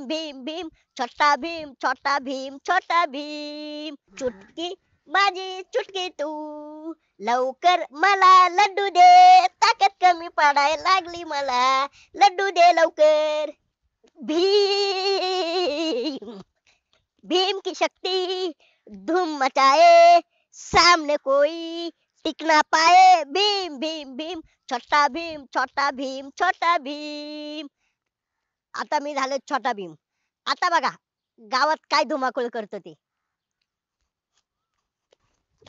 भीम भीम छोटा भीम छोटा भीम छोटा भीम चुटकी माझी चुटकी तू लवकर मला लड्डू दे ताकद कमी पडायला लागली मला लड्डू दे लवकर भीम भीम की शक्ति धूम मचाए सामने कोई टिक ना पाए भीम भीम भीम छोटा भीम छोटा भीम छोटा भीम आता मी झालो छोटा भीम आता बघा गावात काय धुमाकूळ करतो ते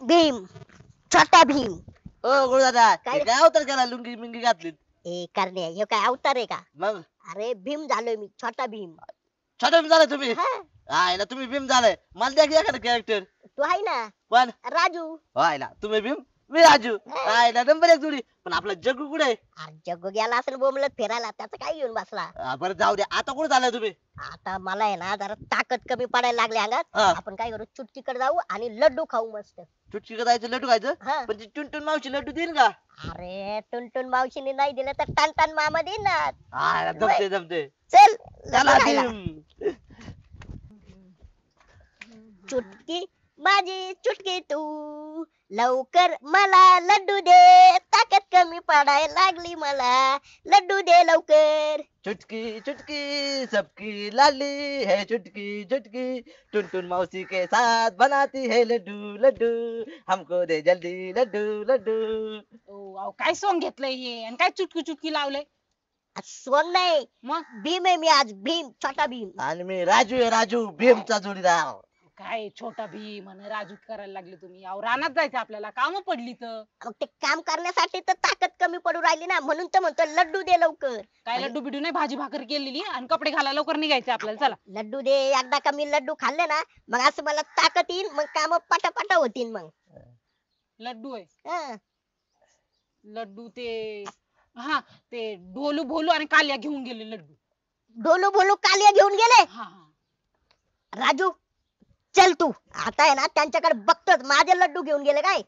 भीम छोटा भीम ओ गुरुदादा काय? काय अवतार केला लुंगी मिंगी घातली ए करण्या हे काय अवतार आहे का मग अरे भीम झालोय मी छोटा भीम छोटा भीम झालाय तुम्ही हा आयला तुम्ही भीम झालाय मला द्या की एखादं कॅरेक्टर तू आहे ना पण राजू आयला तुम्ही भीम मी राजू आयला नंबर एक जोडी पण आपला जग्गू कुठे अरे जग्गू गेला असेल बोंबलत फिरायला त्याचं काय घेऊन बसला बरं जाऊ द्या आता कुठे झालाय तुम्ही आता मला आहे ना जरा ताकद कमी पडायला लागली अंगात हा. आपण काय करू चुटकीकडे जाऊ आणि लड्डू खाऊ मस्त चुटकी जायचं लड्डू खायचं हा. पण ती टुनटुन मावशी लड्डू देईल का अरे टुनटुन मावशीने नाही दिलं तर टन मामा देईन ना आयला जमते जमते चल चला लड्डू खायला. भीम चुटकी माझी चुटकी तू लवकर मला लड्डू दे ताकद कमी पडायला लागली मला लड्डू दे लवकर चुटकी चुटकी सबकी लाली है चुटकी चुटकी टुनटुन मौसी के साथ बनाती है लड्डू लड्डू हमको दे जल्दी लड्डू लड्डू अहो काय सॉंग घेतलंय हे आणि काय चुटकी चुटकी लावलंय सोंग नाही मग भीम आहे मी आज भीम छोटा भीम आणि मी राजू आहे राजू भीमचा जोडीदार काय छोटा भीम आणि राजू करायला लागले तुम्ही अहो रानात जायचं आपल्याला काम पडली तर मग ते काम करण्यासाठी तर ताकद कमी पडू राहिली ना म्हणून तर म्हणतो लड्डू दे लवकर काय लड्डू बिडू नाही भाजी भाकर केलेली आणि कपडे घालायला लवकर निघायचे आपल्याला चला लड्डू दे एकदा का मी लड्डू खाल्ले ना मग असं मला ताकद येईल मग काम पटापटा होतील मग लड्डू आहे हं. लड्डू ते हा ते ढोलू भोलू आणि काल्या घेऊन गेले लड्डू डोलू भोलू कालिया घेऊन गेले हा हा राजू चल तू आता आहे ना त्यांच्याकडे बघतोच माझे लड्डू घेऊन गेले काय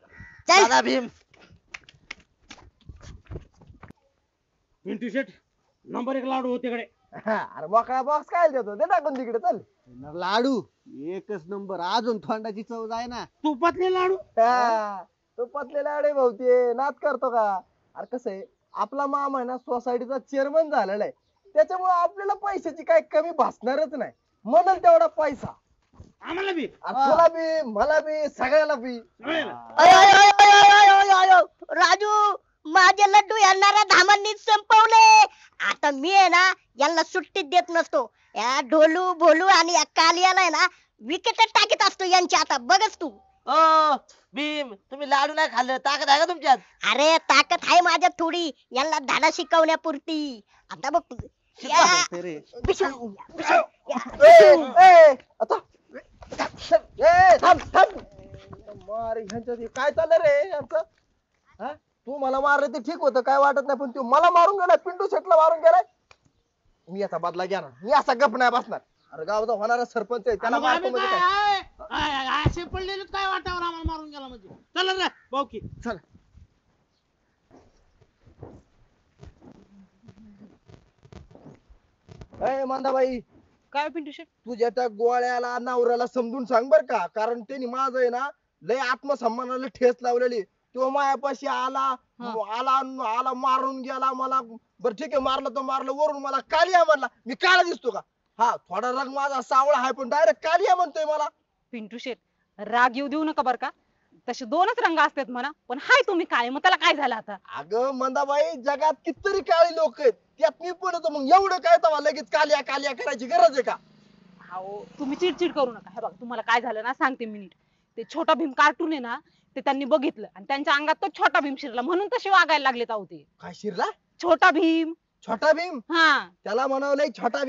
चल चला भीम पिंटू शेट नंबर 1 लाडू होते कडे अरे मोकळा बॉक्स काय देतो दे टाकून तिकडे चल लाडू एकच नंबर अजून थंडाची चव जाय ना तुपातले लाडू हा, तो पतलेला अडे भाऊते नाच करतो का अरे कसं आहे आपला मामा आहे ना सोसायटीचा चेअरमन झालेला आहे त्याच्यामुळे आपल्याला पैशाची काय कमी भासणारच नाही म्हणाल तेवढा पैसा आम्हाला बी अरे तुला बी मला बी सगळ्याला बी सगळ्याला. अय, अय, अय, अय, अय, अय, अय, अय. राजू माझे लड्डू यांना धामांनी संपवले आता मी आहे ना यांना सुट्टीत देत नसतो या ढोलू भोलू आणि या कालियाला आहे ना विकेट टाकीत असतो यांची आता बघच तू ओ भीम तुम्ही लाडू नाही खाल्लं ताकद आहे का तुमच्यात अरे ताकद आहे माझ्यात थोडी यांना धडा शिकवण्यापुरती आता बघ तू. या, बिशू, बिशू, या. आता ए थांब थांब मारे ह्यांच्यात हे काय चाललं रे यांचं हा तू मला मारलं ते ठीक होतं काय वाटत नाही पण तू मला मारून गेलाय पिंटू शेटला मारून गेलाय मी याचा बदला घेणार मी असा गप नाही बसणार अरे गावचा होणारा सरपंच आहे त्याला मग मारतो आम्ही म्हणजे काय काय असे पडलेले काय वाटावर आम्हाला मारून गेला म्हणजे चला रे भाऊकी चल ए मंदाबाई काय पिंटू शेट तुझ्या त्या गोळ्याला नवऱ्याला समजून सांग बर का कारण त्यांनी माझं आहे ना लय आत्मसन्मानाला ठेस लावलेली तो मायापाशी आला आला आला मारून गेला मला बर ठीक आहे मारलं तर मारलं वरून मला कालिया म्हणला मी काळा दिसतो का हा थोडा रंग माझा सावळा आहे पण डायरेक्ट कालिया म्हणतोय मला पिंटू शेट राग येऊ देऊ नका बर का तसे दोनच रंग असतात म्हणा पण हाय तुम्ही काय मग त्याला काय झालं आता अगं मंदाबाई जगात कितीतरी काळी लोक आहेत त्यात मी पण होतो मग एवढं काय तवा लगेच कालिया कालिया करायची गरज आहे का अहो तुम्ही चिडचिड करू नका हे बघा तुम्हाला काय झालं ना सांगते मिनिट ते छोटा भीम कार्टून आहे ना ते त्यांनी बघितलं आणि त्यांच्या अंगात तो छोटा भीम शिरला म्हणून तसे वागायला लागलेत अहो ते काय शिरला छोटा भीम छोटा भीम हा त्याला म्हणावलंय छोटा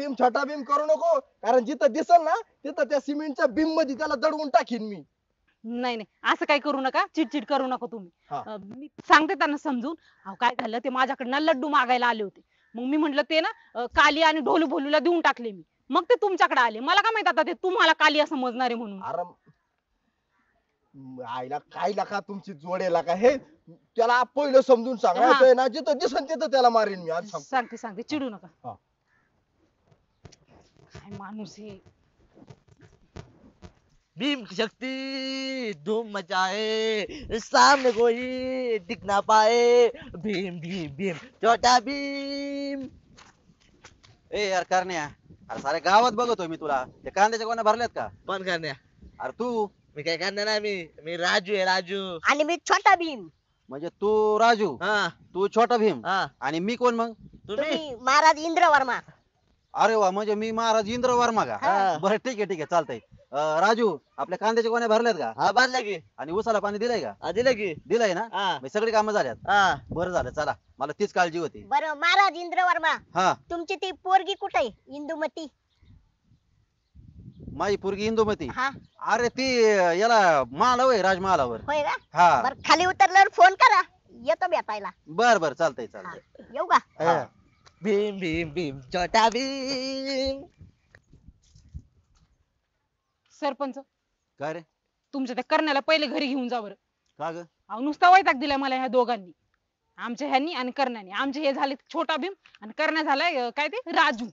भीम करू नको कारण जिथं दिसल ना तिथं त्या सिमेंटच्या भीम मध्ये त्याला दडवून टाकीन मी नाही नाही असं काही करू नका चिडचिड करू नका तुम्ही हा. मी सांगते त्यांना समजून अहो काय झालं ते माझ्याकडनं लड्डू मागायला आले होते मग मी म्हंटल ते ना काली आणि ढोलू भोलूला देऊन टाकले मी मग ते तुमच्याकडे आले मला काय माहित आता ते तुम्हाला कालिया समजणारे म्हणून अरे आईला काय लाका तुमची जोडेला का हे त्याला पहिलं समजून हा. सांगायचंय ना जिथं दिसन तिथं त्याला मारीन मी आज सांगतो सांगते सांगते चिडू नका हा. काय काय माणूस आहे. भीम की शक्ति धूम मचाए सामने कोई टिक ना पाए भीम भीम भीम छोटा भीम. ए यार करण्या, अरे साऱ्या गावात बघतोय मी तुला. ते कांद्याच्या गोण्या भरल्यात का? पण करण्या अरे तू मी काय करणार नाही. मी राजू आहे राजू. आणि मी छोटा भीम. म्हणजे तू राजू, हा तू छोटा भीम हा आणि मी कोण मग? तुम्ही तुम्ही महाराज इंद्र वर्मा. अरे वा, म्हणजे मी महाराज इंद्र वर्मा का? हा. बरं ठीक आहे चालतंय. राजू, आपल्या कांद्याच्या गोण्या भरल्यात का? हा बांधला की आणि उसाला पाणी दिलंय का? दिलं की दिलंय ना? हा मग सगळी कामं झाल्यात. हा बरं झालं, चला मला तीच काळजी होती. बरं महाराज इंद्र वर्मा, हा, तुमची ती पोरगी कुठे इंदुमती? माझी पोरगी इंदुमती. हा अरे ती याला मालावर आहे, राजमहालावर. होय का? हा, बर खाली उतरल्यावर फोन करा, येतो भेटायला. बर चालतंय हा, चालतंय. येऊ का? हा. भीम भीम भीम छोटा भीम. सरपंच, काय रे? तुमच्या त्या करण्याला पहिले घरी घेऊन जा बरं. का ग? अहो नुसता वैताग दिलाय मला ह्या दोघांनी, आमच्या ह्यांनी आणि करण्याने. आमचे हे झाले छोटा भीम आणि करण्या झालाय काय ते राजू.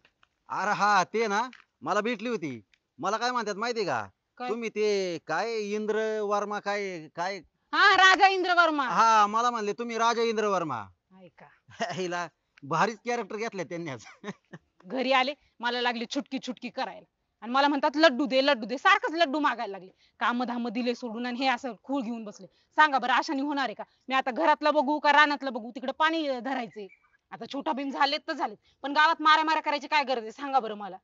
अरे हा, ते ना मला भेटली होती. मला काय म्हणतात माहितीये का? काय? तुम्ही ते काय इंद्र वर्मा काय काय? हा, राजा इंद्र वर्मा. हा, मला म्हणले तुम्ही राजा इंद्र वर्मा. ऐका, हिला भारीच कॅरेक्टर घेतले त्यांनी आज. घरी आले, मला लागले छुटकी छुटकी करायला आणि मला म्हणतात लड्डू दे, सारखंच लड्डू मागायला लागले. काम धाम दिले सोडून आणि हे असं खूळ घेऊन बसले. सांगा बरं, अशाने होणार आहे का? मी आता घरातलं बघू का रानातलं बघू? तिकडे पाणी धरायचंय. आता छोटा भीम झालेत तर झालेत, पण गावात मारामाऱ्या करायची काय गरज आहे सांगा बरं मला?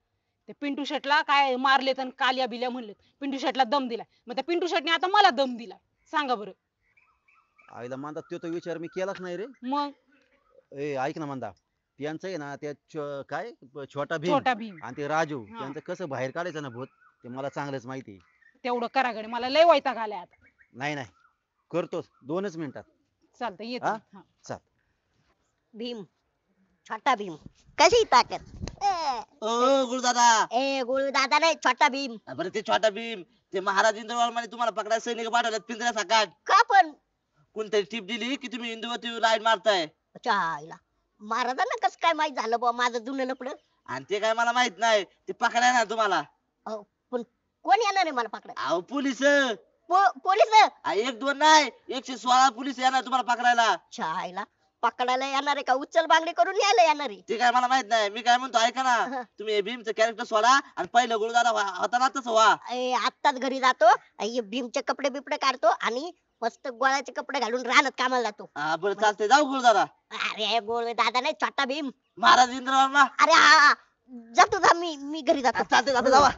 ते पिंटू शेटला काय मारलेत आणि काल्या बिल्या म्हणलेत. पिंटू शेटला दम दिलाय, मग त्या पिंटू शेटने आता मला दम दिलाय. सांगा बरं. आईला मांदा, तो विचार मी केलाच नाही रे. मग ए ऐक ना मांदा, त्यांचं आहे ना त्या काय छोटा भीम छोटा भीम आणि ते राजू, हा. त्यांचं कसं बाहेर काढायचं ना भूत, ते मला चांगलंच माहिती. तेवढं करा गडे, मला लय वैताग आलाय आता. नाही करतोच 2च मिनिटात. चालतंय येतो. हा? हा. चल. भीम, छोटा भीम, कशी ताकद? ओ गुरुदादा. ए गुरु दादा नाही, छोटा भीम. बरं ते छोटा भीम, ते महाराज इंद्रवर्माने तुम्हाला पकडायला सैनिक पाठवल्यात पिंजऱ्यासकट. का पण? कोणतरी टिप दिली की तुम्ही इंदुवती लाईन मारताय. अच्छा, आईला महाराजांना कसं काय माहित झालं बा माझं जुनं लपडं? आणि ते काय मला माहित नाही, ते पकडाय ना तुम्हाला. पण कोण येणार आहे मला पकडायला? अहो पोलीस. पोलीस? 1-2 नाही, 116 पोलीस येणार तुम्हाला पकडायला. अच्छा, आईला पकडायला येणार आहे का उचल बांगडी करून यायला येणार आहे? ते काय मला माहित नाही. मी काय म्हणतो ऐका हा. ना, तुम्ही हे भीमचं कॅरेक्टर सोडा आणि पहिलं गुरुदादा होता ना तसं व्हा. आत्ताच घरी जातो, भीमचे कपडे बिपडे काढतो आणि मस्त गोळ्याचे कपडे घालून रानात कामाला जातो. हा बरं चालतंय, जाऊ गुरुदादा. अरे गोळ दादा नाही, छोटा भीम. महाराज इंद्रवर्मा. अरे हा, जातो जा, मी घरी जातो. चालतंय जावा.